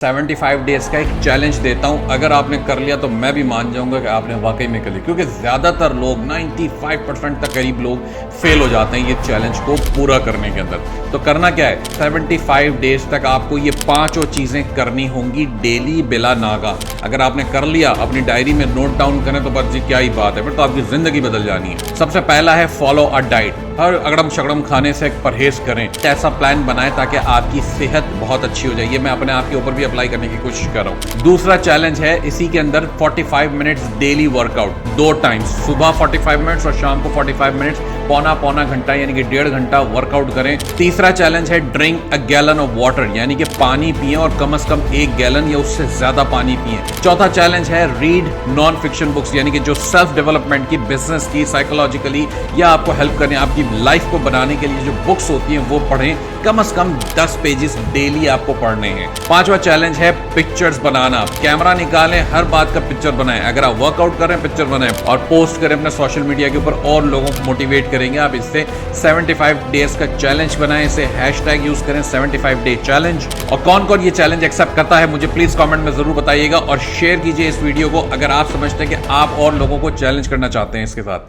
75 days का एक challenge देता हूं। अगर आपने कर लिया तो मैं भी मान जाऊंगा कि आपने वाकई में कर लिया, क्योंकि ज़्यादातर लोग 95% तक करीब लोग फेल हो जाते हैं ये चैलेंज को पूरा करने के अंदर। तो करना क्या है, 75 डेज तक आपको ये पांचों चीज़ें करनी होंगी डेली बिला नागा। अगर आपने कर लिया, अपनी डायरी में नोट डाउन करें तो बस जी क्या ही बात है, फिर तो आपकी ज़िंदगी बदल जानी है। सबसे पहला है फॉलो अ डाइट। हर अगड़म शगड़म खाने से परहेज करें। ऐसा प्लान बनाएं ताकि आपकी सेहत बहुत अच्छी हो जाए। ये मैं अपने आप के ऊपर भी अप्लाई करने की कोशिश कर रहा हूँ। दूसरा चैलेंज है इसी के अंदर 45 मिनट्स डेली वर्कआउट, 2 टाइम्स, सुबह 45 मिनट्स और शाम को 45 मिनट्स, पौना घंटा यानी कि 1.5 घंटा वर्कआउट करें। तीसरा चैलेंज है drink a gallon of water, यानी कि पानी पिएं और कम से कम 1 गैलन या उससे ज्यादा पानी पिएं। चौथा चैलेंज है रीड नॉन फिक्शन बुक्स, यानी कि जो सेल्फ डेवलपमेंट की, बिजनेस की, साइकोलॉजिकली या आपको हेल्प करें आपकी लाइफ को बनाने के लिए जो बुक्स होती हैं वो पढ़ें। कम से कम 10 पेजेस डेली आपको पढ़ने हैं। पांचवा चैलेंज है पिक्चर्स बनाना। कैमरा निकालें, हर बात का पिक्चर बनाएं। अगर आप वर्कआउट कर रहे हैं पिक्चर बनाएं और पोस्ट करें अपने सोशल मीडिया के ऊपर, और लोगों को मोटिवेट करेंगे आप इससे। 75 डेज का चैलेंज बनाएं, इसे हैशटैग यूज करें 75 डे चैलेंज। और कौन कौन ये चैलेंज एक्सेप्ट करता है मुझे प्लीज कमेंट में जरूर बताइएगा और शेयर कीजिए इस वीडियो को अगर आप समझते हैं कि आप और लोगों को चैलेंज करना चाहते हैं इसके साथ।